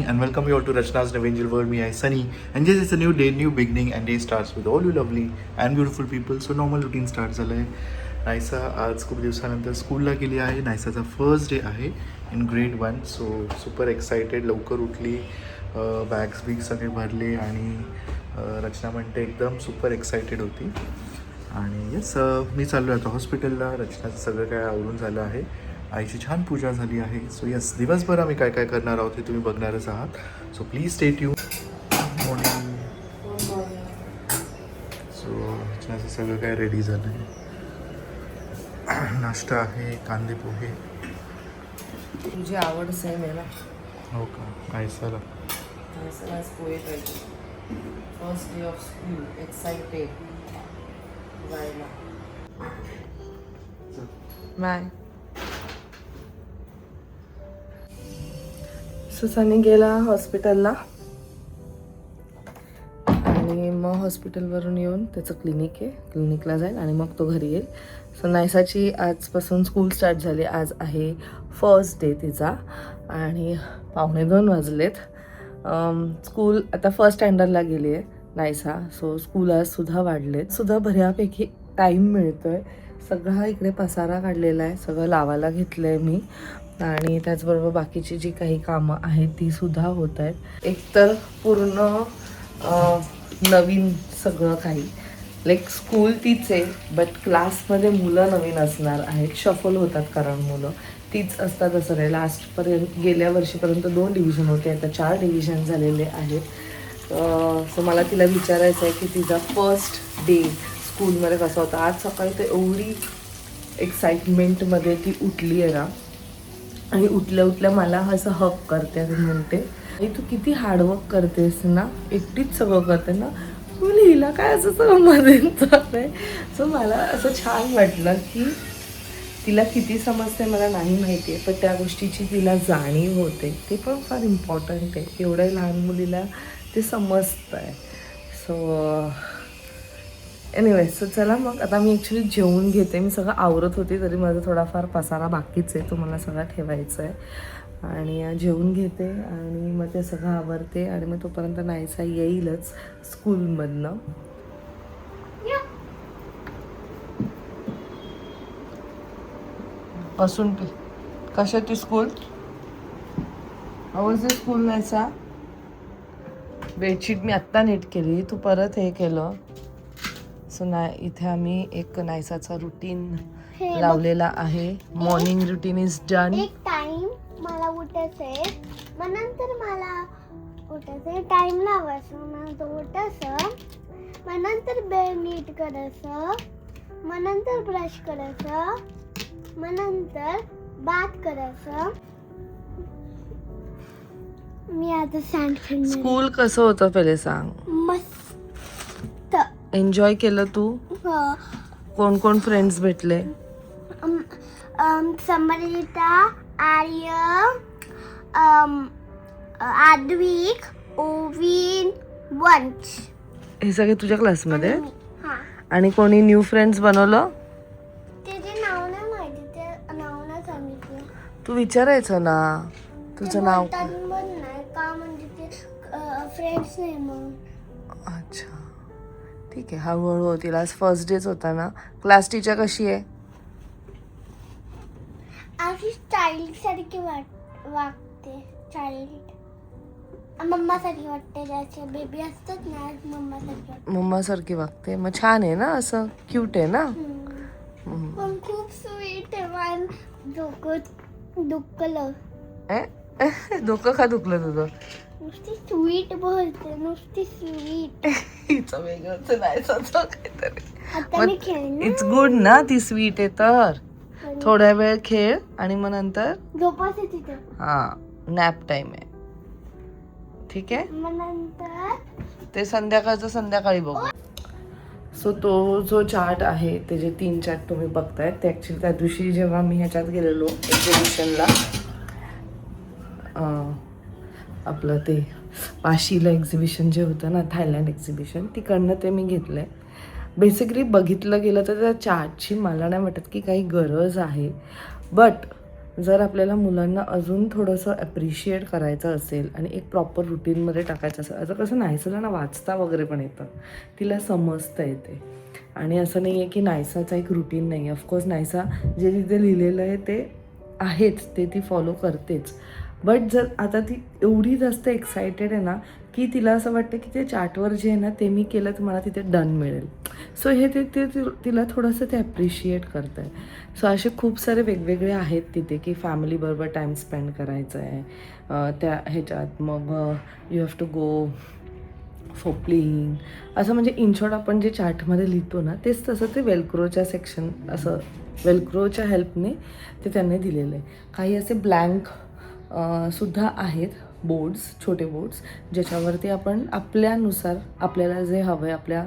and welcome you all to Rachna's Nevangel World. Me, I Sunny, and yes, it's a new day, new beginning, and day starts with all you lovely and beautiful people. So normal routine start झालंय. नायसा आज खूप दिवसानंतर स्कूलला गेली आहे. नायसाचा first day आहे in grade 1. So super excited. लवकर उठली, बॅग्स बिग सगळे भरले आणि रचना म्हणते एकदम सुपर एक्सायटेड होती. आणि येस, मी चाललो आहे आता हॉस्पिटलला. रचनाचं सगळं काय आवरून झालं आहे. आईची छान पूजा झाली आहे. सो यस, दिवसभर आम्ही काय काय करणार आहोत हे तुम्ही बघणारच आहात. So please stay tuned. Morning. So रचनाचं सगळं काय रेडी झालं आहे. नाश्ता आहे, कांदे पोहे. तुझी आवड सेम आहे ना. हो का? काय सर आज पोहे पाहिजे. First day of school, excited जायला. बाय. सुसाने गेला हॉस्पिटलला आणि मग हॉस्पिटलवरून येऊन त्याचं क्लिनिक आहे, क्लिनिकला जाईल आणि मग तो घरी येईल. सो नायसाची आजपासून स्कूल स्टार्ट झाली. आज आहे फर्स्ट डे तिचा आणि 1:45 वाजलेत. स्कूल आता फर्स्ट स्टँडर्डला गेली आहे नायसा. सो स्कूल आज सुद्धा वाढलेत. सुद्धा बऱ्यापैकी टाईम मिळतो आहे. सगळा इकडे पसारा काढलेला आहे, सगळं लावायला घेतलं आहे मी. आणि त्याचबरोबर बाकीची जी काही कामं आहेत ती सुद्धा होत आहेत. एकतर पूर्ण नवीन सगळं काही, लाईक स्कूल तीच आहे बट क्लासमध्ये मुलं नवीन असणार आहेत. शफल होतात कारण मुलं तीच असतात असं नाही. लास्टपर्यंत गेल्या वर्षीपर्यंत 2 डिव्हिजन होते, आता 4 डिव्हिजन झालेले आहेत. सो मला तिला विचारायचं आहे की तिचा फर्स्ट डे स्कूलमध्ये कसा होता. आज सकाळी तर एवढी एक्साइटमेंटमध्ये ती उठली आहे ना, आणि उठल्या उठल्या मला असं हक करते आणि म्हणते आई तू किती हार्डवर्क करतेस ना, एकटीच सगळं करते ना. हिला काय असं सगळं मध्ये आहे. सो मला असं छान वाटलं की तिला किती समजते मला नाही माहिती आहे, पण त्या गोष्टीची तिला जाणीव होते. ते पण फार इम्पॉर्टंट आहे. एवढ्या लहान मुलीला ते समजतं आहे. सो एनिवे, सो चला मग आता मी ॲक्च्युली जेवून घेते. मी सगळं आवरत होते तरी माझा थोडाफार पसारा बाकीच आहे, तो मला सगळा ठेवायचा आहे. आणि जेवून घेते आणि मग ते सगळं आवरते आणि मग तोपर्यंत नायसा येईलच स्कूलमधनं. असून पी. कशा ती स्कूल? आवडते स्कूल नायसा? बेडशीट मी आत्ता नीट केली, तू परत हे केलं. सो इथे आम्ही एक नायसाचा रुटीन लावलेला आहे. Morning routine is done. एक टाइम मला उठायचंय, मग नंतर मला उठायचंय, टाइम लावायचं, मग नंतर उठायचं, मग नंतर बेड नीट करायचं, मग नंतर ब्रश करायचं, मग नंतर बाथ करायचं. मी आता सँड स्कूल कसं होतं पहिले सांग. मस्त एन्जॉय केलं तू? कोण कोण फ्रेंड्स भेटले? समरिता, आर्य, आद्विक, ओविन, वंश. हे सगळे तुझ्या क्लासमध्ये? हां. आणि कोणी न्यू फ्रेंड्स बनवलं? त्याचे नाव नाही माहिती, ते नाव नाही सांगितलं. तू विचारायचं ना तुझं नाव. नाही का, म्हणजे ते फ्रेंड्स नाही मग. अच्छा ठीक आहे, हळूहळू होतील. आज फर्स्ट डेच होता ना. क्लास टीचर कशी आहे? अशी चाइल्ड सारखी वागते. चाइल्ड मम्मासारखी वाटते. ज्याचे बेबी असतात ना, मम्मासारखी वाटते. मम्मासारखी वागते. मग छान आहे ना, असं क्यूट आहे ना. पण खूप स्वीट आहे. पण दुखलं. डोकं का दुखलं तुझं? नुसती स्वीट बोलते, नुसती स्वीट. हिचं वेगळंच नाही काहीतरी. आता मी खेळणार. इट्स गुड ना, ती स्वीट आहे तर. थोड्या वेळ खेळ आणि मग नंतर झोपायचं तिथं. हां, नॅप टाइम आहे. ठीक आहे, मग नंतर ते संध्याकाळचं संध्याकाळी बघू. सो तो जो चार्ट आहे, ते जे 3 चार्ट तुम्ही बघताय ते ॲक्च्युली त्या दिवशी जेव्हा मी ह्याच्यात गेलेलो एक्झिबिशनला, आपलं ते पाशीला एक्झिबिशन जे होतं ना, थायलंड एक्झिबिशन, तिकडनं ते मी घेतलं आहे. बेसिकली बघितलं गेलं तर त्या चार्टची मला नाही वाटत की काही गरज आहे, बट जर आपल्याला मुलांना अजून थोडंसं ॲप्रिशिएट करायचं असेल आणि एक प्रॉपर रुटीनमध्ये टाकायचं असेल, असं कसं नायसाला ना वाचता वगैरे पण येतं, तिला समजता येते. आणि असं नाही आहे की नायसाचा एक रुटीन नाही आहे. ऑफकोर्स नायसा जे तिथे लिहिलेलं आहे ते आहेच, ते ती फॉलो करतेच. बट जर आता ती एवढी जास्त एक्सायटेड आहे ना की तिला असं वाटतं की ते चार्टवर जे आहे ना ते मी केलं तर मला तिथे डन मिळेल. सो हे तिला थोडंसं ते ॲप्रिशिएट करतं आहे. सो असे खूप सारे वेगवेगळे आहेत तिथे की फॅमिलीबरोबर टाईम स्पेंड करायचं आहे त्या ह्याच्यात. मग you have to go for playing, असं म्हणजे इन शॉर्ट आपण जे चार्टमध्ये लिहितो ना तेच तसं ते वेलक्रोच्या सेक्शन, असं वेलक्रोच्या हेल्पने ते त्यांनी दिलेलं आहे. काही असे ब्लँक सुद्धा आहेत बोर्ड्स, छोटे बोर्ड्स, ज्याच्यावरती आपण आपल्यानुसार आपल्याला जे हवं आहे,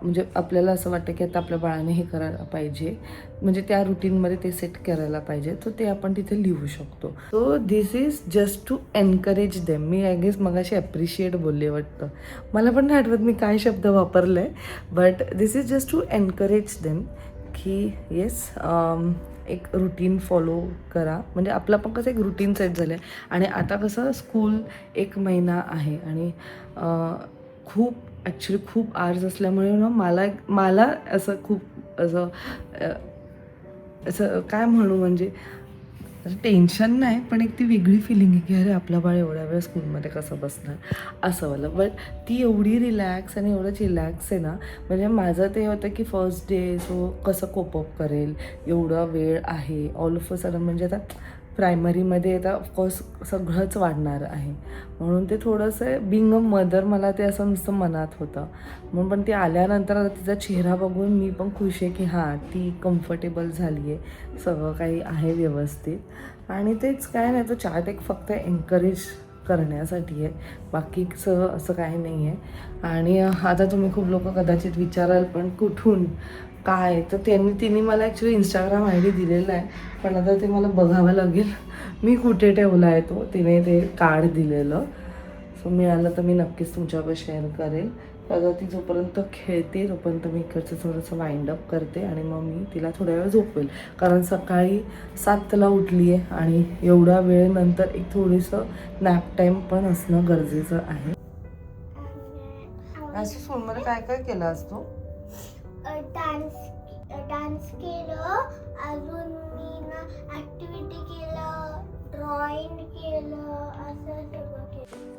म्हणजे आपल्याला असं वाटतं की आता आपल्या बाळाने हे करायला पाहिजे, म्हणजे त्या रुटीनमध्ये ते सेट करायला पाहिजे, तर ते आपण तिथे लिहू शकतो. So this is just to encourage them. मी आय गेस मगाशी ॲप्रिशिएट बोलले वाटतं, मला पण नाही आठवत मी काय शब्द वापरला आहे, but this is just to encourage them की येस एक रुटीन फॉलो करा. म्हणजे आपलं पण कसं एक रुटीन सेट झालं आहे. आणि आता कसं स्कूल 1 महिना आहे आणि खूप आर्ज असल्यामुळे ना मला असं खूप असं काय म्हणू, म्हणजे टेन्शन नाही, पण एक ती वेगळी फिलिंग आहे की अरे आपला बाळ एवढ्या वेळ स्कूलमध्ये कसं बसणार असं वालं. बट ती एवढी रिलॅक्स आणि एवढं चिलॅक्स आहे ना, म्हणजे माझं ते होतं की फर्स्ट डे सो कसं कोपअप करेल, एवढा वेळ आहे ऑल ऑफ अ सडन. म्हणजे आता प्रायमरीमध्ये आता ऑफकोर्स सगळंच वाढणार आहे, म्हणून ते थोडंसं बिंग अ मदर मला ते असं नुसतं मनात होतं. म्हणून पण ती आल्यानंतर आता तिचा चेहरा बघून मी पण खुश आहे की हां ती कम्फर्टेबल झाली आहे, सगळं काही आहे व्यवस्थित. आणि तेच काय नाही, तो चार्ट एक फक्त एन्करेज करण्यासाठी आहे, बाकीचं असं काही नाही आहे. आणि आता तुम्ही खूप लोक कदाचित विचाराल पण कुठून काय, तर तिने मला ॲक्च्युली इंस्टाग्राम आय डी दिलेला आहे, पण आता ते मला बघावं लागेल मी कुठे ठेवला आहे तो. तिने ते कार्ड दिलेलं, सो मिळालं तर मी नक्कीच तुमच्यावर शेअर करेल. आता ती जोपर्यंत खेळते तोपर्यंत मी इकडचं थोडंसं वाइंड अप करते आणि मग मी तिला थोड्या वेळ झोपवेल, कारण सकाळी 7ला उठली आहे आणि एवढा वेळेनंतर एक थोडंसं नॅप टाईम पण असणं गरजेचं आहे. अशी स्कूलमध्ये काय काय केलं आज तू? डान्स केलं, अजून मी ना ॲक्टिव्हिटी केलं, ड्रॉइंग केलं, असं सगळं केलं.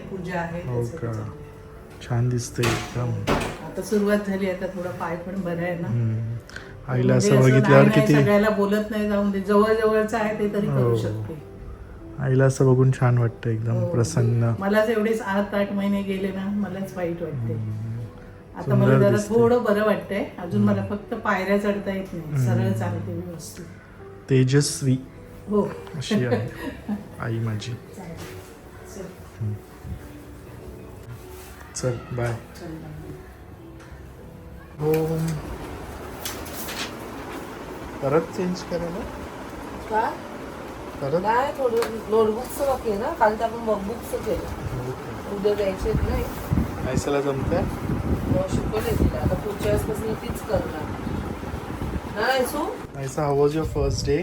पूजा आहे, हो का, छान दिसतंय एकदम. आता सुरुवात झाली, आता थोडा पाय पण बरा आहे ना. आईला असं बघितल्यावर किती सगळ्याला बोलत नाही, जाऊन दे, जवळचं आहे ते तरी करू शकते. आईला असं बघून छान वाटतं, एकदम प्रसन्न. मलाच एवढे 7-8 महिने गेले ना, मलाच वाईट वाटते. आता मला जरा थोडं बरं वाटतंय, अजून मला फक्त पायऱ्या चढता येत नाही, सरळ चालते व्यवस्थित. तेजस्वी हो अशी आहे आई माझी. चल बाय. हो परत चेंज करायला का परत काय, थोडं नोटबुकचं बाकी आहे ना, काल तर आपण वर्कबुकचं केलं, उद्या द्यायचे नाही. नायसाला जमतंय, शिकवले तिला, आता पुढच्या वेळेसपासून तीच करणार नाही. So Naysa, how was your first day?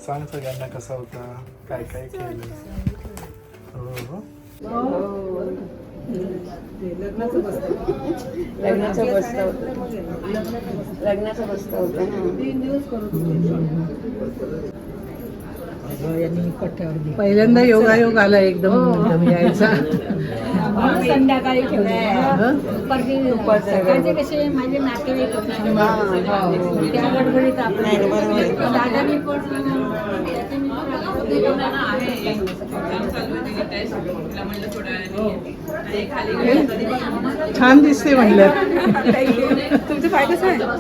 सांग सगळ्यांना कसा होता, काय काय केलं. हो लग्नाचा बसता होता ना. 3 दिवस करत पहिल्यांदा योगायोग आला एकदम यायचा. संध्याकाळी सकाळचे कसे माझे नातेवाईक होते, त्या गडबडीत दादानी छान दिसते म्हणलं. तुमचे फायदे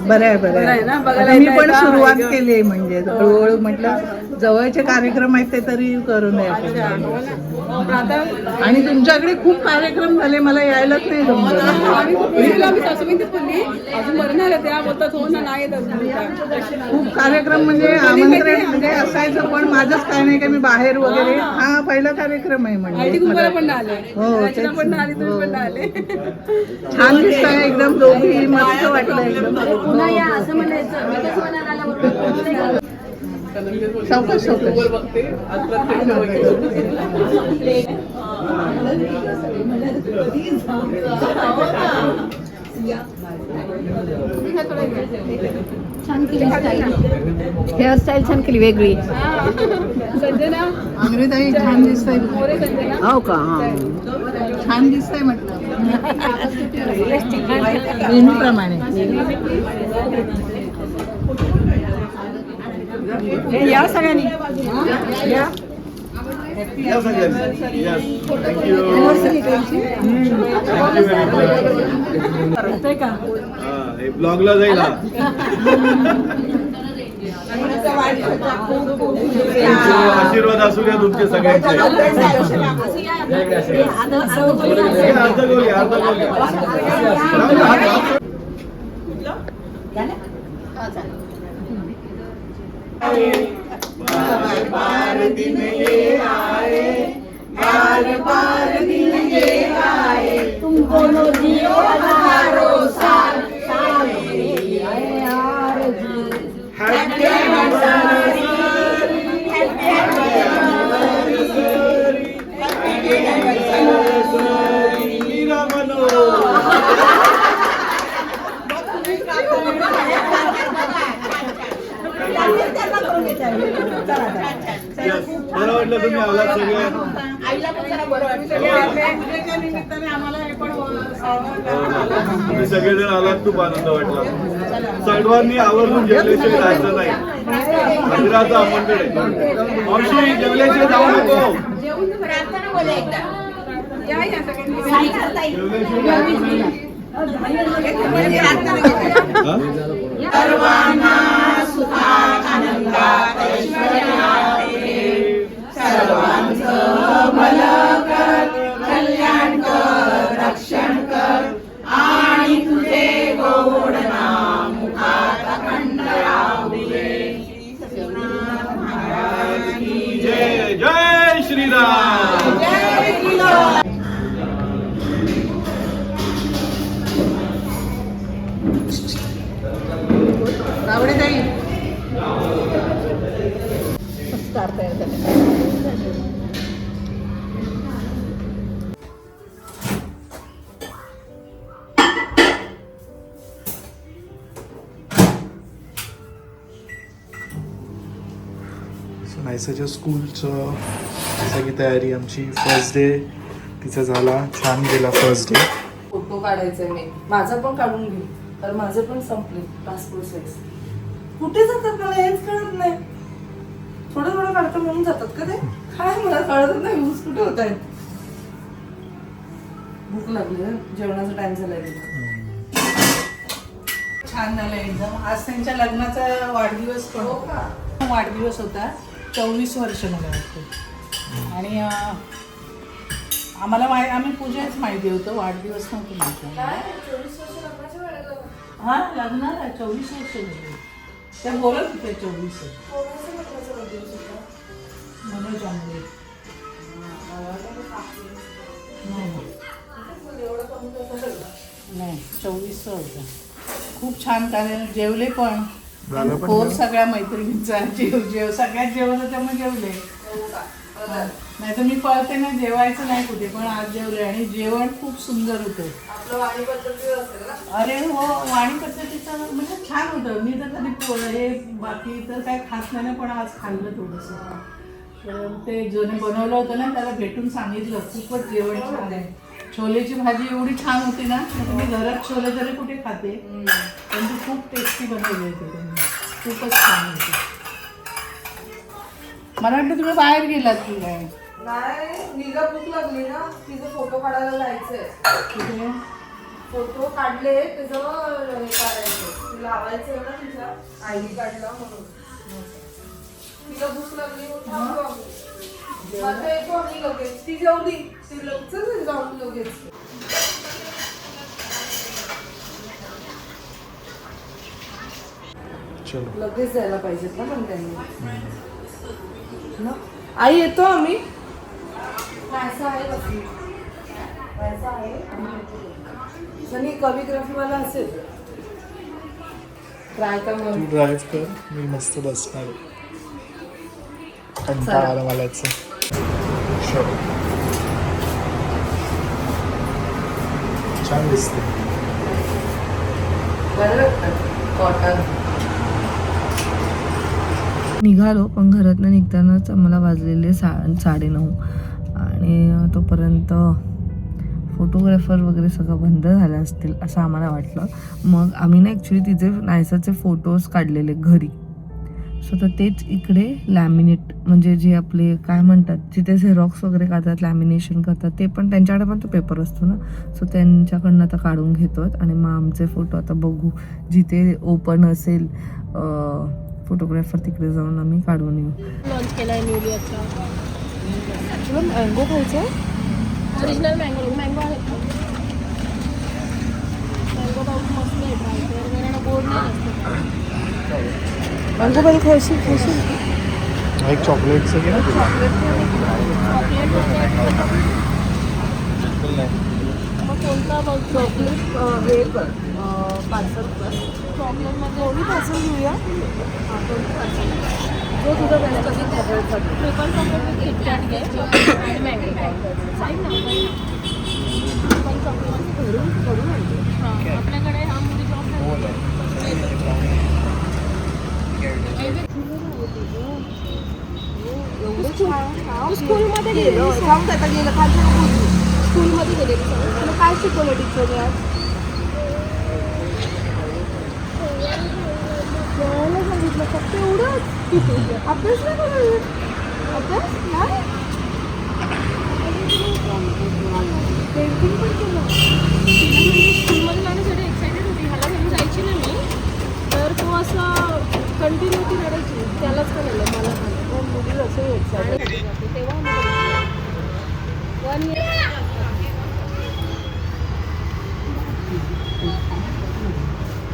बरं आहे ना. आता मी पण सुरुवात केली आहे, म्हणजे हळूहळू म्हटलं जवळचे कार्यक्रम आहेत ते तरी करू नये. आणि तुमच्याकडे खूप कार्यक्रम झाले, मला यायलाच नाही खूप कार्यक्रम म्हणजे आमंत्रण म्हणजे असायचं, पण माझंच काय नाही काय मी बाहेर वगैरे हा पहिला कार्यक्रम आहे म्हणजे पण आले हो तेच. पण आली तुम्ही हो. पण आले छान दिसतंय एकदम दोघी मस्त वाटलं एकदम पुन्हा या असं म्हणायचं मी कसं म्हणायला आला चौकश चौकश छान केली हेअरस्टाईल छान केली वेगळी संजना अमृताई छान दिसतंय मोरे संजना हो का हा छान दिसतंय म्हटलं नेहमीप्रमाणे या सगळ्यांनी या करतोय का ब्लॉगला जाईल हा. आशीर्वाद असू द्या तुमचे सगळ्यांचे. अर्ध गोल घ्या, अर्ध गोल घ्या. बरं वाटलं तुम्ही आलात सगळे. तुम्ही सगळेजण आलात खूप आनंद वाटला. सर्वांनी आवर्जून जेवल्याशिवाय राहायचं नाही. मंदिराचं आमंत्रण आहे. मावशी जेवल्याशिवाय जाऊ नको. सर्वांना सुखात आनंदात ऐश्वर्यात सर्वांचं भलं कर कल्याण कर रक्षण कर आणि तुझे गोड नाम मुखात अखंड राहू दे. महाराज की जय जय श्रीराम. जय श्रीराम. आवडे ताई नायसाच्या स्कूलचं सगळी तयारी आमची. फर्स्ट डे तिचा झाला, छान गेला फर्स्ट डे. फोटो काढायचा मी माझा पण काढून घे तर माझे पण संपले पासपोर्ट साईज. कुठे जातात मला हेच कळत नाही. थोडं थोडं काढतं म्हणून जातात का ते काय मला कळतच नाही. यूज कुठे होत आहेत. भूक लागली ना, जेवणाचा टाइम झालाय. छान झालं एकदम. आज त्यांच्या लग्नाचा वाढदिवस पण वाढदिवस होता. 24 वर्ष मला वाटतं. आणि आम्हाला आम्ही पूजाच माहिती होतं, वाढदिवस नव्हतं माहिती. हा लग्नाला 24 वर्ष झाली. त्या बोलत होत्या 24 मनोज आंबे. नाही 24 होतं. खूप छान कारण जेवले पण. फोर सगळ्या मैत्रिणींचा जेव सगळ्यात जेवलं त्यामुळे जेवले. नाही तर मी पळते ना जेवायचं नाही कुठे, पण आज जेवले आणि जेवण खूप सुंदर होतं. अरे हो वाणी पद्धतीचं म्हणजे छान होतं. मी तर कधी हे बाकी तर काय खात नाही ना, पण आज खाल्लं थोडंसं. तर ते जोने बनवलं होतं ना त्याला भेटून सांगितलं खूपच जेवण छान आहे. छोलेची भाजी एवढी छान होती ना, मी घरात छोले तरी कुठे खाते, पण ती खूप टेस्टी बनवली होती त्यांनी. खूपच छान होती. मला वाटतं तुम्ही बाहेर गेलात की काय? नाही निघा भूक लागली ना, तिचं फोटो काढायला जायचंय. कुठे फोटो काढले त्याचं हे काढायचं लावायचं ना, तिचा आयडी काढला म्हणून. तिला भूक लागली आता येतो आम्ही लगेच. ती जेवली ती लगेच जाऊन लगेच. चलो लगेच जायला पाहिजेत ना पण त्यांनी ना. आई येतो आम्ही. सनी कविग्राफी वाला असेल ट्राय कर म्हणून. ड्राईव्ह कर, मी मस्त बसणार. कंटाळा आला मला याचं. छान दिसते. कॉटन निघालो, पण घरातनं निघतानाच आम्हाला वाजलेले 9:30 आणि तोपर्यंत फोटोग्राफर वगैरे सगळं बंद झालं असतील असं आम्हाला वाटलं. मग आम्ही ना ॲक्च्युली तिचे नायसाचे फोटोज काढलेले घरी. सो तर तेच इकडे लॅमिनेट म्हणजे जे आपले काय म्हणतात जिथे झेरॉक्स वगैरे काढतात, लॅमिनेशन करतात, ते पण त्यांच्याकडे पण तो पेपर असतो ना. सो त्यांच्याकडनं आता काढून घेतो आणि मग आमचे फोटो आता बघू जिथे ओपन असेल फोटोग्राफर तिकडे जाऊन आम्ही काढून येऊ. लॉन्च केला आहे न्यूली आता. तुला मँगो खायचं? ओरिजिनल मँगो आहे. मँगो पाऊस मस्त आहे ड्राय कारण गोड नाही असतं. मँगो बाई खायची एक चॉकलेटचं घे ना. मग कोणता बघ चॉकलेट हे कर पार्सल कर. चॉकलेटमध्ये दोन्ही पार्सल घेऊया. कोणती पार्सल जो तुझा बेस्ट असेल चॉकलेटसाठी. ट्रिपल चॉकलेट विथ किटकॅट घे आणि मँगो चालेल ना. ट्रिपल चॉकलेट करून आणते. हां आपल्याकडे हा मुली स्कूलमध्ये गेलो स्कूलमध्ये गेले तुला काय शिकवलं टीचरने आज? जेवायला सांगितलं फक्त एवढंच. अभ्यास नाही करायला. अभ्यास नाही पेंटिंग पण केलं. स्कूलमध्ये माझ्यासाठी एक्सायटेड होती. ह्याला घेऊन जायची ना मी तर तो असं कंटिन्यू ती रडायची. त्यालाच का नेलं मला पण मुली असं एक्सायटेड तेव्हा वन इयर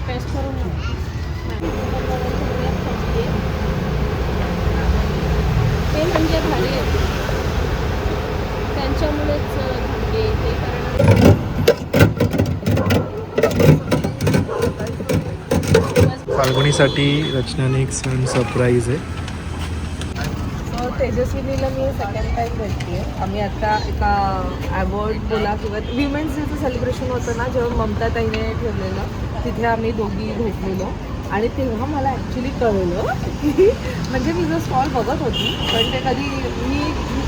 पेस्ट करून ते म्हणजे भारी आहे. त्यांच्यामुळेच घडले ते कारण फाल्गुनीसाठी रचनाने एक सण सरप्राईज आहे. सो तेजस्विनीला मी सेकंड टाईम भेटते. आम्ही आता एका अवॉर्ड बोला किंवा विमेन्स डेचं सेलिब्रेशन होतं ना जेव्हा ममता ताईने ठेवलेलं तिथे आम्ही दोघी भेटलेलो आणि तेव्हा मला ॲक्च्युली कळलं की म्हणजे मी जो स्टॉल बघत होती पण ते कधी मी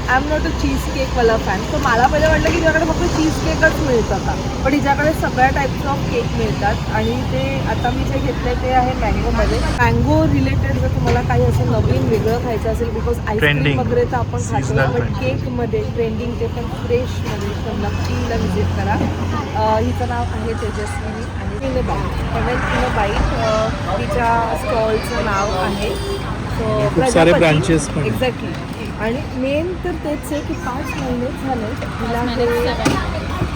I am not a cheese केकवाला फॅन. तर मला पहिलं वाटलं की तिच्याकडे फक्त चीज केकच मिळतं का, पण हिच्याकडे सगळ्या टाईप्स ऑफ केक मिळतात आणि ते आता मी जे घेतलं ते आहे मँगोमध्ये. मँगो रिलेटेड जर तुम्हाला काही असं नवीन वेगळं खायचं असेल बिकॉज आईस्क्रीम वगैरे तर आपण खातो पण केकमध्ये ट्रेंडिंग ते पण फ्रेशमध्ये तर नक्कीला व्हिजिट करा. हिचं नाव आहे तेजस्विनी आणि तिने बाईट तिच्या स्टॉलचं नाव आहे. खूप सारे ब्रांचेस पण एक्झॅक्टली. आणि मेन तर तेच आहे की 5 महिनेच झाले तिला हे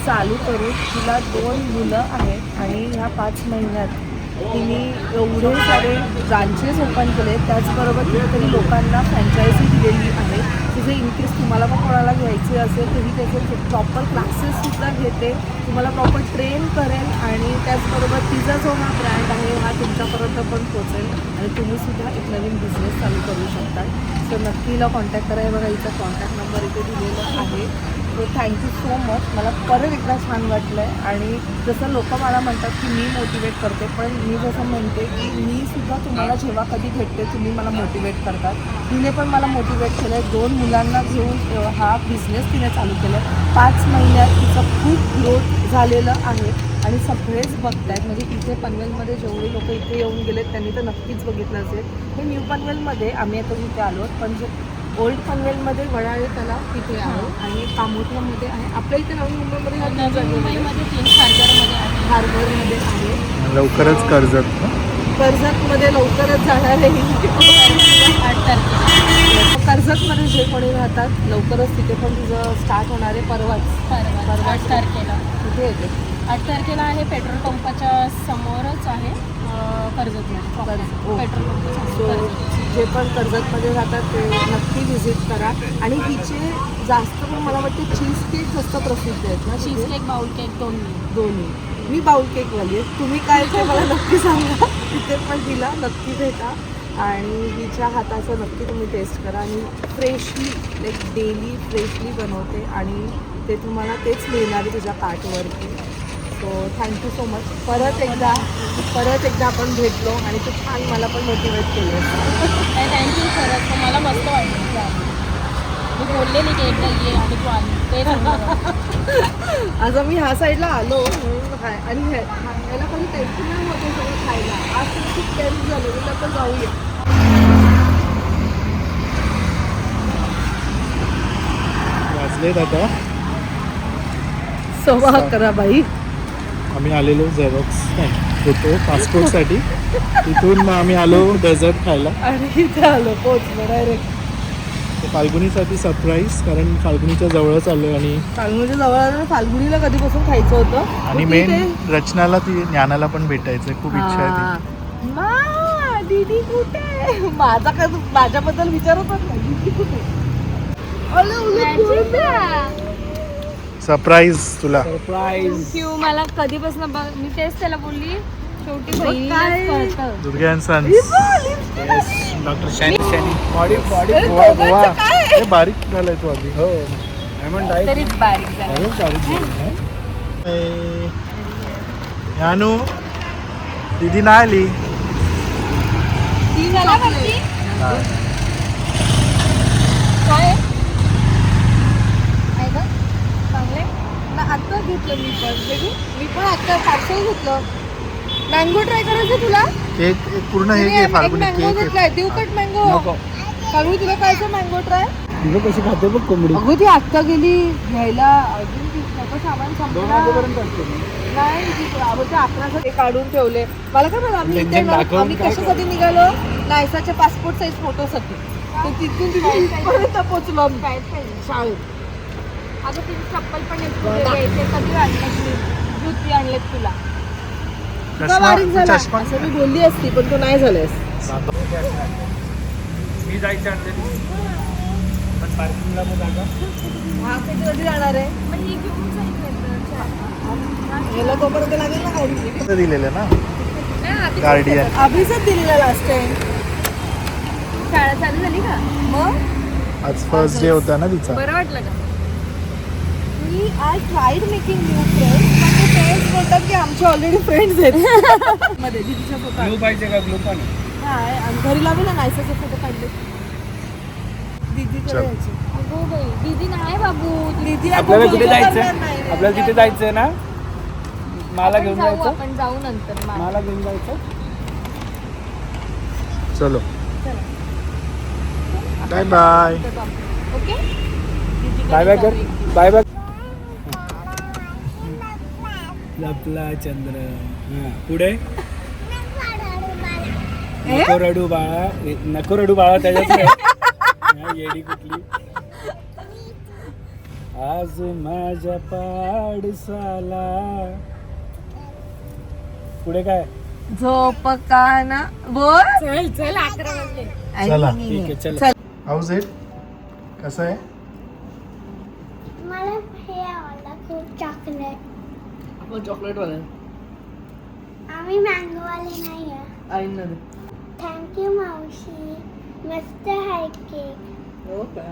चालू करून. तिला 2 मुलं आहेत आणि ह्या 5 महिन्यात तिने एवढे सारे ब्रांचेस ओपन केले. त्याचबरोबर तिने तरी लोकांना फ्रँचायझी दिलेली आहे. तिचे इनकेस तुम्हाला पण कोणाला घ्यायचे असेल तरी त्याचे प्रॉपर क्लासेससुद्धा घेते, तुम्हाला प्रॉपर ट्रेन करेल आणि त्याचबरोबर तिचा जो हा ब्रँड आहे हा तुमच्यापर्यंत पण पोचेल आणि तुम्हीसुद्धा एक नवीन बिझनेस चालू करू शकता. सो नक्की हिला कॉन्टॅक्ट करा. बघा हिचा कॉन्टॅक्ट नंबर इथे दिलेला आहे. So thank you so much. मला परत एकदा छान वाटलं आहे आणि जसं लोक मला म्हणतात की मी मोटिवेट करते पण मी जसं म्हणते की मी सुद्धा तुम्हाला जेव्हा कधी भेटते तुम्ही मला मोटिवेट करतात. तिने पण मला मोटिवेट केलं आहे. 2 मुलांना घेऊन हा बिझनेस तिने चालू केला आहे. 5 महिन्यात तिचं खूप ग्रोथ झालेलं आहे आणि सगळेच बघत आहेत. म्हणजे इथे पनवेलमध्ये जेवढे लोक इथे येऊन गेलेत त्यांनी तर नक्कीच बघितलं असेल. हे न्यू पनवेलमध्ये आम्ही आता जिथे आलो पण जे ओल्ड पनवेलमध्ये वडाळे तलाव तिथे आहे आणि कामोठ्यामध्ये आहे. आपल्या इथे नवी मुंबईमध्ये मुंबईमध्ये 3 खारघरमध्ये आहे. हार्बरमध्ये आहे. लवकरच कर्जतमध्ये लवकरच जाणार आहे. 8 तारखेला कर्जतमध्ये जे कोणी राहतात लवकरच तिथे पण तिचं स्टार्ट होणार आहे. परवा 8 तारखेला तिथे येते. 8 तारखेला आहे. पेट्रोल पंपाच्या समोरच आहे. कर्जत हो. पेट्रोल पंप सो जे पण कर्जतमध्ये जातात ते नक्की व्हिजिट करा. आणि हिचे जास्त पण मला वाटते चीज केक जास्त प्रसिद्ध आहेत ना चीज केक बाउल केक दोन्ही. मी बाउल केकवाली आहे. तुम्ही काय ते मला नक्की सांगा. तिथे पण तिला नक्की भेटा आणि हिच्या हाताचं नक्की तुम्ही टेस्ट करा. आणि फ्रेशली लाईक डेली फ्रेशली बनवते आणि ते तुम्हाला तेच मिळणार आहे तुझ्या कार्टवरती. So thank you so much. परत एकदा आपण भेटलो आणि तू छान मला पण मोटिवेट केलं. थँक्यू खरंच मला मस्त वाटलं. मी बोलले नाही की एकदा ये आणि तू आली ते आज आम्ही ह्या साईडला आलो म्हणून काय आणि ह्याला कधी टेन्शन नाही होते सगळं खायला. आज तर खूप टेन्स झालं मी आता जाऊया. वाजलेत आता 11:15 बाई. आम्ही आलेलो झेरॉक्स होतो पासपोर्टसाठी. तिथून आम्ही आलो डेझर्ट खायला. आणि इथे आलो पोचलो डायरेक्ट. फाल्गुनीसाठी सरप्राईज, कारण फाल्गुनीच्या जवळच आलो आणि फाल्गुनीच्या जवळ आलो. फाल्गुनीला कधीपासून खायचं होतं आणि मेन रचनाला ती ज्ञानाला पण भेटायचं खूप इच्छा आहे ती. मा दीदी कुठे? माझ्याबद्दल विचारतच नाही दीदी कुठे. सरप्राईज तुला. थँक्यू. मला कधीपासून मी तेच त्याला बोलली शेवटी काय? बहिणीलाच कळतं. Durga and sons. डॉक्टर शॅनी बॉडी गोवा हे बारीक झालाय तू आधी. हो तरीच बारीक झालं. यानू दीदी नाही आली. ती झाला वरती? काय आहे गं? चांगलंय? आता घेतलं मी पण आता पार्सल घेतलं. मँगो ट्राय करायचं तुला? केक पूर्ण हे घे फाल्गुनी मँगो केक. घेतलाय. देऊ कट मँगो. फाल्गुनी तुला खायचं मँगो ट्राय? तुला कशी खाते बघ कोंबडी. अगं ती आत्ता गेली घ्यायला. अजून तिचं सामान संपलं नाही. आवडते 11 ते काढून ठेवले. मला काय माहिती आम्ही इथे ना आम्ही कशासाठी निघालो? नायसाच्या पासपोर्ट साईज फोटोसाठी. तर तिथून तिथपर्यंत पोचलो आम्ही काय पाहिजे शाळेत. अगं तिची चप्पल पण येते. कधी आणलेत मी जुती आणलेत तुला. का बारीक झाला चष्मा असं मी बोलली असती पण तो नाही झालास. मी जायचं पण पार्किंगला मग जागा. हा किती कधी जाणार आहे? पण ही घेऊन जाईल याला तोपर्यंत लागेल ना गाडी. दिलेलं ना नंतर. गार्डियन. अभिषेक दिलेला लास्ट टाइम. शाळा चालू झाली का? मग आज फर्स्ट डे होता ना तिचा. बरं वाटलं का? मी I tried making new friends पण ते फ्रेंड्स बोलतात की आमचे ऑलरेडी फ्रेंड्स आहेत. मध्ये दीदीच्या फोटो पाहिजे का ग्लू पण. नाही आणि घरी लावले ना नायसाचे फोटो काढले. दीदीकडे चल. यायचे. अगो बाई दीदी नाही बाबू. दीदी आपल्याला कुठे जायचं? आपल्याला तिथे जायचं ना. मला घेऊन जायचं. आपण जाऊ नंतर. मला घेऊन जायचं. चलो bye bye. Okay. Bye bye कर. Bye bye. लपला चंद्र. हा पुढे नको रडू बाळा. नको रडू बाळा त्याच्यात येडी कुठली. आज माझ्या पाडसाला. पुढे काय? झोप का ना बोल. चल चल 11 वाजले. चला. ठीक आहे चल. चल. हाऊस इट कसं आहे? मला हे आवडलं खूप चॉकलेट. आपण चॉकलेट वाला आम्ही मँगोवाले नाही आहे. आईंना दे. थँक्यू मावशी. मस्त आहे केक. हो का